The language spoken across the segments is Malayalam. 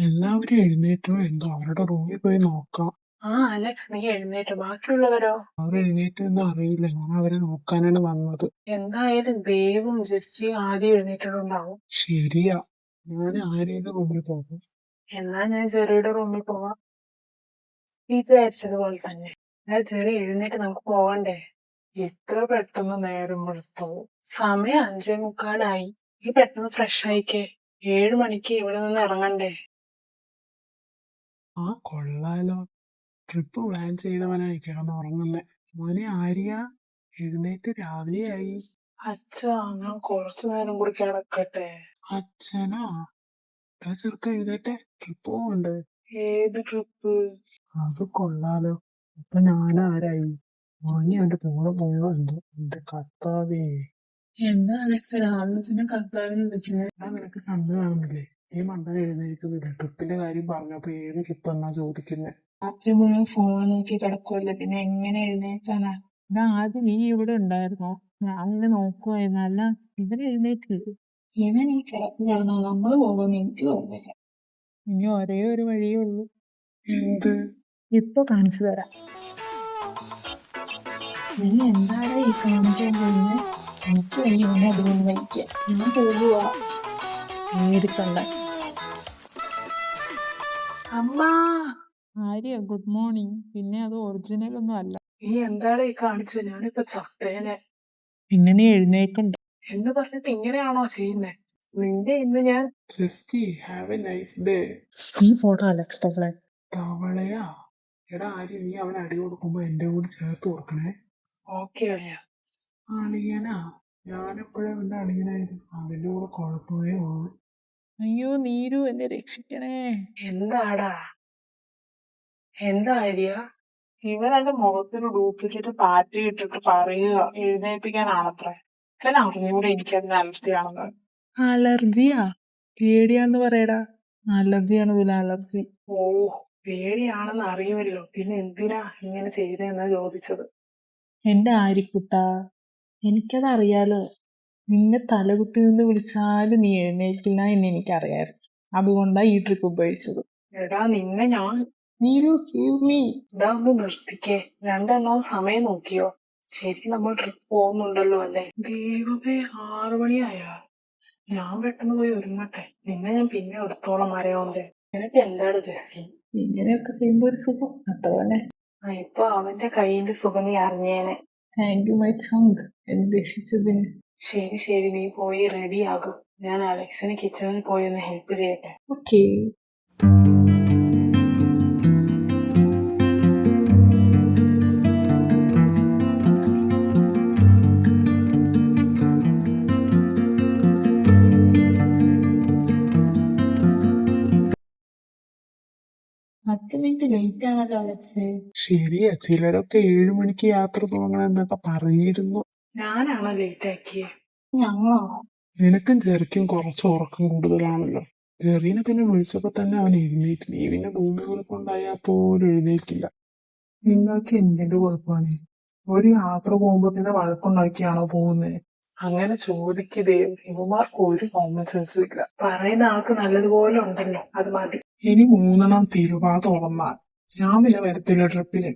എല്ലാവരും എഴുന്നേറ്റോ എന്തോ അവരുടെ റൂമിൽ പോയി നോക്കാം. അലക്സ്, നീ എഴുന്നേറ്റോ? ബാക്കിയുള്ളവരോ? അവർ എഴുന്നേറ്റോ എന്ന് അറിയില്ല, ഞാൻ അവരെ നോക്കാനാണ് വന്നത്. എന്തായാലും ദേവും ജസ്റ്റിയും ആദ്യം എഴുന്നേറ്റിട്ടുണ്ടാവും. ശരിയാ, ഞാൻ ആരെയും റൂമിൽ പോകും. എന്നാ ഞാൻ ജെറിയുടെ റൂമിൽ പോവാം. വിചാരിച്ചതുപോലെ തന്നെ. ജെറി, എഴുന്നേറ്റ് നമുക്ക് പോകണ്ടേ? എത്ര പെട്ടെന്ന് നേരം വെളുത്തു. സമയം 5:45. നീ പെട്ടെന്ന് ഫ്രഷ് ആയിക്കേ. 7 മണിക്ക് ഇവിടെ നിന്ന് ഇറങ്ങണ്ടേ? കൊള്ളാലോ, ട്രിപ്പ് പ്ലാൻ ചെയ്തവനായി കിടന്നുറങ്ങുന്നേ. മോനെ ആര്യ, എഴുന്നേറ്റ് രാവിലെയായി. അച്ഛാ, ഞാൻ കുറച്ചു നേരം കൂടി കിടക്കട്ടെ. അച്ഛനാ? ചെറുക്ക എഴുന്നേറ്റെ, ട്രിപ്പ് പോകണ്ട്. ഏത് ട്രിപ്പ്? അത് കൊള്ളാലോ, ഇപ്പൊ ഞാനാരായി? ഉറങ്ങി അവന്റെ ബോധം പോയോ എന്തോ. എന്റെ കർത്താവേ. എന്താ അലക്സ് രാവിലെ തന്നെ കർത്താവിനെ വിളിക്കുന്നത്? ഞാൻ നിനക്ക് കണ്ണു കാണുന്നില്ലേ? ഈ മണ്ടൻ എഴുന്നേൽക്കുന്നില്ല. ട്രിപ്പിന്റെ കാര്യം പറഞ്ഞപ്പോ ഏത് ട്രിപ്പ് എന്നാ ചോദിക്കുന്നേ? രാത്രി മുഴുവൻ ഫോൺ നോക്കി കിടക്കുമല്ലേ, പിന്നെ എങ്ങനെ എഴുന്നേൽക്കാനാ? ആദ്യം നീ ഇവിടെ ഉണ്ടായിരുന്നോ? ഞാൻ നിന്നെ നോക്കുവായിരുന്നു. അല്ല, ഇവൻ എഴുന്നേറ്റ്. ഇവൻ ഈ കിടപ്പ് കിടന്നാ നമ്മള് പോകുമെന്ന് എനിക്ക് തോന്നുന്നില്ല. ഇനി ഒരേ ഒരു വഴിയേ ഉള്ളൂ. എന്ത്? ഇപ്പൊ കാണിച്ചു തരാം. നീ എന്താണ് ഈ കാണിക്കാൻ പോകുന്നത്? എനിക്ക് വയ്യ ഇവനെ അതുകൊണ്ട് വയ്ക്കാൻ. ഞാൻ പോകുവാ. നേരിട്ടുണ്ട. അമ്മ, ആര്യ, ഗുഡ് മോർണിംഗ്. പിന്നെ അത് ഒറിജിനൽ ഒന്നും അല്ല. നീ എന്താണ് ഈ കാണിച്ചത്? ഞാനിപ്പോ ചത്തേനെ. പിന്നെ നീ എഴുന്നേക്കണ്ട. എന്ന് പറഞ്ഞിട്ട് ഇങ്ങനെയാണോ ചെയ്യുന്നേ? നിന്റെ ഇന്ന് ഞാൻ Justy, have A nice day. നീ പോടാ അലക്സ് തവളെ. തവളയാ? എടാ ആര്യ, നീ അവൻ അടി കൊടുക്കുമ്പോ എന്റെ കൂടി ചേർത്ത് കൊടുക്കണേ. ഓക്കെ അളിയാ. അളിയനാ? ഞാനെപ്പോഴും എന്റെ അളിയനായത്. അതിന്റെ കൂടെ കുഴപ്പമേ ഉള്ളൂ. അയ്യോ നീരു, എന്നെ രക്ഷിക്കണേ. എന്താടാ? എന്താ ആര്യ? ഇവൻ എന്റെ മുഖത്തിന് ഡ്യൂപ്ലിക്കേറ്റ് പാറ്റി ഇട്ടിട്ട് പറയുക എഴുന്നേൽപ്പിക്കാനാണത്രേ. ഇവൻ അറിഞ്ഞൂടെ എനിക്കതിന് അലർജിയാണെന്ന്. അലർജിയാ? പേടിയാന്ന് പറയടാ. അലർജിയാണ് പോലും അലർജി. ഓ, പേടിയാണെന്ന് അറിയുമല്ലോ, പിന്നെ എന്തിനാ ഇങ്ങനെ ചെയ്തെന്നാ ചോദിച്ചത്. എന്റെ ആര്യക്കുട്ടാ, എനിക്കതറിയാലോ. നിന്നെ തലകുത്തി നിന്ന് വിളിച്ചാലും നീ എഴുന്നേൽക്കില്ല എന്ന് എനിക്കറിയായിരുന്നു. അതുകൊണ്ടാ ഈ ട്രിപ്പ് ഉപയോഗിച്ചത്. എടാ നിന്നെ ഞാൻ നീരു, സേവ് മീ. ഇതാ ഒന്ന് നിർത്തിക്കേ. രണ്ടെണ്ണവും സമയം നോക്കിയോ? ശരിക്കും നമ്മൾ ട്രിപ്പ് പോകുന്നുണ്ടല്ലോ അല്ലേ? ദൈവമേ, 6 മണിയായാ. ഞാൻ പെട്ടെന്ന് പോയി ഒരുങ്ങട്ടെ. നിന്നെ ഞാൻ പിന്നെ എടുത്തോളം അറിയാവുന്നേ. നിനക്ക് എന്താണ് ജസ്സി? ഇങ്ങനെയൊക്കെ ചെയ്യുമ്പോ ഒരു സുഖം, അത്ര തന്നെ. ഇപ്പൊ അവന്റെ കൈയിന്റെ സുഖം നീ അറിഞ്ഞേനെ. താങ്ക് യു മൈ ചങ്ക്, എന്നെ രക്ഷിച്ചതിന്. ശരി, നീ പോയി റെഡി ആകും. ഞാൻ അലക്സിന് കിച്ചണിൽ പോയി ഒന്ന് ഹെൽപ്പ് ചെയ്യട്ടെ. ഓക്കേ. പത്ത് മിനിറ്റ് ലേറ്റ് ആണല്ലോ അലക്സ്. ശരിയാ, ചിലരൊക്കെ 7 മണിക്ക് യാത്ര തുടങ്ങണം എന്നൊക്കെ പറഞ്ഞിരുന്നു. ഞാനാണോ ലേറ്റ് ആക്കിയേ? ഞങ്ങളോ? നിനക്കും ജെറിക്കും കുറച്ച് ഉറക്കം കൂടുതലാണല്ലോ. ജെറീനെ പിന്നെ വിളിച്ചപ്പോ തന്നെ അവൻ എഴുന്നേറ്റ്. നീ പിന്നെ ഭൂമി കുഴപ്പമുണ്ടായാൽ പോലും എഴുന്നേറ്റില്ല. നിങ്ങൾക്ക് എന്തിന്റെ കുഴപ്പമാണ്? ഒരു യാത്ര പോകുമ്പോ തന്നെ വഴക്കുണ്ടാക്കിയാണോ പോകുന്നത്? അങ്ങനെ ചോദിക്കതേ. ഇവമാർക്ക് ഒരു കോമൺ സെൻസും ഇല്ല. പറയുന്ന ആൾക്ക് നല്ലതുപോലെ ഉണ്ടല്ലോ, അത് മതി. ഇനി 3 തിരുവാ തുറന്നാൽ ഞാൻ പിന്നെ വരത്തില്ല ട്രിപ്പിന്.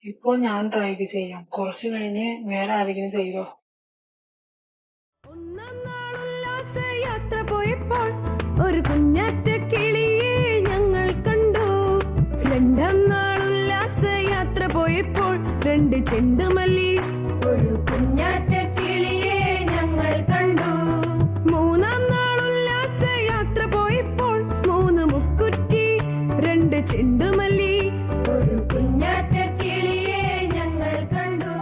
ഇപ്പോൾ ഞാൻ ഡ്രൈവ് ചെയ്യാം. കുറച്ചു കഴിഞ്ഞ് വേറെ ആരെങ്കിലും ചെയ്തോ. യാത്ര പോയപ്പോൾ ഒരു കുഞ്ഞാറ്റ കിളിയെ ഞങ്ങൾ കണ്ടു. 2 നാൾ ഉല്ലാസ യാത്ര പോയപ്പോൾ 2 ചെണ്ടുമല്ലി ഒരു കുഞ്ഞാറ്റ കിളിയെ ഞങ്ങൾ കണ്ടു. 3 നാൾ ഉല്ലാസ യാത്ര പോയപ്പോൾ 3 മുക്കുറ്റി 2 ചെണ്ടുമല്ലി ഒരു കുഞ്ഞാറ്റ കിളിയെ ഞങ്ങൾ കണ്ടു.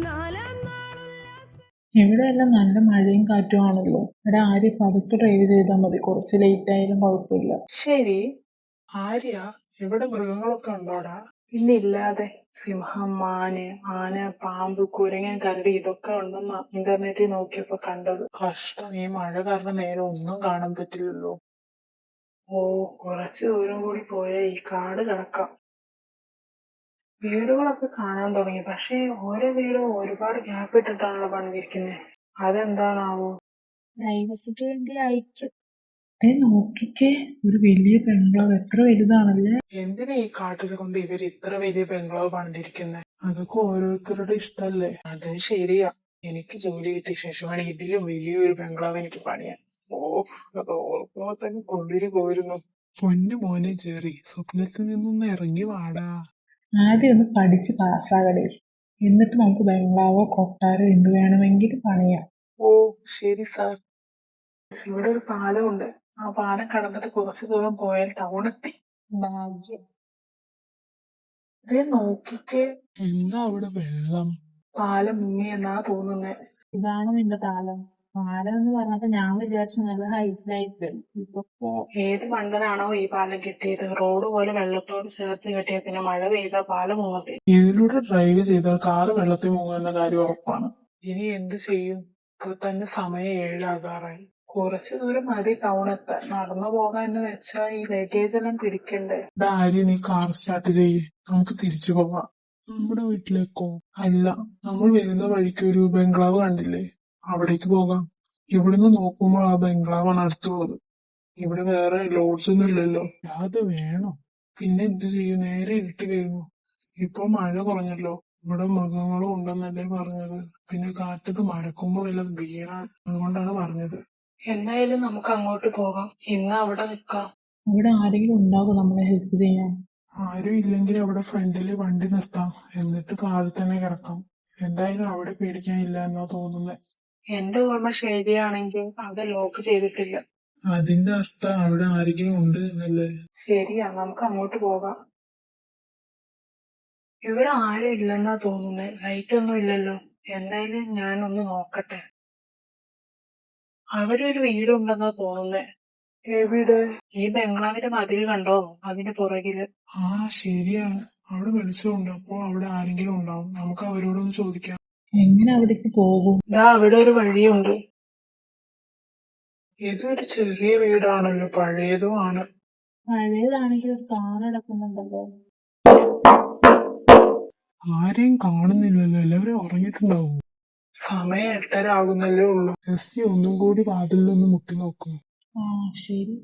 4 നാൾ ഇവിടെയെല്ലാം നല്ല മഴയും കാറ്റും ആണല്ലോ. ഇവിടെ ആര്യ പതുക്കെ ഡ്രൈവ് ചെയ്താൽ മതി, കുറച്ച് ലേറ്റ് ആയാലും കുഴപ്പമില്ല. ശരി. ആര്യ, ഇവിടെ മൃഗങ്ങളൊക്കെ ഉണ്ടോടാ? പിന്നെ ഇല്ലാതെ. സിംഹം, മാന്, ആന, പാമ്പ്, കുരങ്ങൻ, കരടി ഇതൊക്കെ ഉണ്ടെന്ന് ഇന്റർനെറ്റിൽ നോക്കിയപ്പോ കണ്ടത്. കഷ്ടം, ഈ മഴ കാരണം നേരെ ഒന്നും കാണാൻ പറ്റില്ലല്ലോ. ഓ, കുറച്ചു ദൂരം കൂടി പോയാൽ ഈ കാട് കിടക്കാം. വീടുകളൊക്കെ കാണാൻ തുടങ്ങി. പക്ഷേ ഓരോ വീടും ഒരുപാട് ഗ്യാപ്പ് ഇട്ടിട്ടാണല്ലോ പണിതിരിക്കുന്നത്. അതെന്താണാവോ? പ്രൈവസിക്ക് വേണ്ടി അയച്ചു. നോക്കിക്കേ, ഒരു വലിയ ബംഗ്ലാവ്, എത്ര വലുതാണല്ലേ. എന്തിനാ ഈ കാട്ടിൽ കൊണ്ട് ഇവർ ഇത്ര വലിയ ബംഗ്ലാവ് പണിതിരിക്കുന്നത്? അതൊക്കെ ഓരോരുത്തരുടെ ഇഷ്ടല്ലേ. അതും ശരിയാ. എനിക്ക് ജോലി കിട്ടിയ ശേഷമാണ് ഇതിലും വലിയൊരു ബംഗ്ലാവ് എനിക്ക് പണിയാൻ. ഓ, അത് ഓർക്കുമ്പോ തന്നെ കൊള്ളിരി പോയിരുന്നു. പൊന്നു മോനെ ജെറി, സ്വപ്നത്തിൽ നിന്നൊന്ന് ഇറങ്ങി വാടാ. ആദ്യം ഒന്ന് പഠിച്ച് പാസ്സാകടേ, എന്നിട്ട് നമുക്ക് ബംഗ്ലാവോ കൊട്ടാരോ എന്ത് വേണമെങ്കിലും പണിയാം. ഓ ശരി സാർ. ഇവിടെ ഒരു പാലമുണ്ട്. ആ പാലം കടന്നിട്ട് കുറച്ചു ദൂരം പോയാൽ ടൗൺ എത്തി. ഭാഗ്യം. ഇതേ നോക്കിക്കേ, എന്താ അവിടെ വെള്ളം? പാലം മുങ്ങിയെന്നാ തോന്നുന്നേ. ഇതാണ് നിന്റെ താലം. പാലം എന്ന് പറഞ്ഞപ്പോ ഞാൻ വിചാരിച്ചു നല്ല ഹൈറ്റിലായിട്ട്. ഇപ്പൊ ഏത് മണ്ടനാണോ ഈ പാലം കെട്ടിയത്? റോഡ് പോലെ വെള്ളത്തോട് ചേർത്ത് കെട്ടിയ പിന്നെ മഴ പെയ്താൽ പാലം മുങ്ങത്തില്ല. ഇതിലൂടെ ഡ്രൈവ് ചെയ്താൽ കാറ് വെള്ളത്തിൽ മുങ്ങുന്ന കാര്യം ഉറപ്പാണ്. ഇനി എന്ത് ചെയ്യും? ഇപ്പൊ തന്നെ സമയം 7 ആകാറായി. കുറച്ചു ദൂരം മതി ടൗൺ എത്താൻ. നടന്നു പോകാൻ എന്ന് വെച്ചാ ഈ ലഗേജ് എല്ലാം പിടിക്കണ്ടേ. ആര്യ, നീ കാർ സ്റ്റാർട്ട് ചെയ്യേ, നമുക്ക് തിരിച്ചു പോവാം. നമ്മുടെ വീട്ടിലേക്കോ? അല്ല, നമ്മൾ വരുന്ന വഴിക്ക് ഒരു ബംഗ്ലാവ് കണ്ടില്ലേ, അവിടേക്ക് പോകാം. ഇവിടുന്ന് നോക്കുമ്പോൾ ആ ബംഗ്ലാവാണ് അടുത്തുള്ളത്. ഇവിടെ വേറെ ലോഡ്സ് ഒന്നും ഇല്ലല്ലോ. അത് വേണോ? പിന്നെ എന്ത് ചെയ്യും? നേരെ ഇരുട്ടി വരുന്നു. ഇപ്പൊ മഴ കുറഞ്ഞല്ലോ. ഇവിടെ മൃഗങ്ങളും ഉണ്ടെന്നല്ലേ പറഞ്ഞത്. പിന്നെ കാറ്റത്ത് മരക്കൊമ്പ് വല്ലതും വീണാൽ, അതുകൊണ്ടാണ് പറഞ്ഞത്. എന്തായാലും നമുക്ക് അങ്ങോട്ട് പോകാം. ഇന്ന് അവിടെ നിൽക്കാം. അവിടെ ആരെങ്കിലും ഉണ്ടാവും നമ്മളെ ഹെൽപ്പ് ചെയ്യാൻ? ആരും ഇല്ലെങ്കിൽ അവിടെ ഫ്രണ്ടില് വണ്ടി നിർത്താം, എന്നിട്ട് കാറിൽ തന്നെ കിടക്കാം. എന്തായാലും അവിടെ പേടിക്കാനില്ല എന്നാ തോന്നുന്നത്. എന്റെ ഓർമ്മ ശരിയാണെങ്കിൽ അവിടെ ലോക്ക് ചെയ്തിട്ടില്ല. അതിന്റെ അർത്ഥം അവിടെ ആരെങ്കിലും ഉണ്ട് എന്നല്ലേ? ശരിയാ, നമുക്ക് അങ്ങോട്ട് പോകാം. ഇവിടെ ആരും ഇല്ലെന്നാ തോന്നുന്നേ. ലൈറ്റ് ഒന്നും ഇല്ലല്ലോ. എന്തായാലും ഞാൻ ഒന്ന് നോക്കട്ടെ. അവിടെ ഒരു വീടുണ്ടെന്നാ തോന്നുന്നേ. എവിടെ? ഈ ബംഗ്ലാവിന്റെ മതിൽ കണ്ടോ? അതിന്റെ പുറകില്. ആ ശരിയാണ്, അവിടെ വെളിച്ചമുണ്ട്. അപ്പോ അവിടെ ആരെങ്കിലും ഉണ്ടാവും. നമുക്ക് അവരോടൊന്ന് ചോദിക്കാം. എങ്ങനെ അവിടേക്ക് പോകും? ദാ അവിടെ ഒരു വഴിയുണ്ട്. ഇതൊരു ചെറിയ വീടാണല്ലോ, പഴയതും ആണ്. പഴയതാണെങ്കിൽ ഒരു കാർ കിടക്കുന്നുണ്ടല്ലോ. ആരെയും കാണുന്നില്ലല്ലോ, എല്ലാവരും ഉറങ്ങിയിട്ടുണ്ടാവും. സമയം 8:30 ആകുന്നല്ലേ ഉള്ളൂ. ജസ്റ്റ് ഒന്നും കൂടി വാതിലൊന്ന് മുട്ടി നോക്കും. ആ ശരി.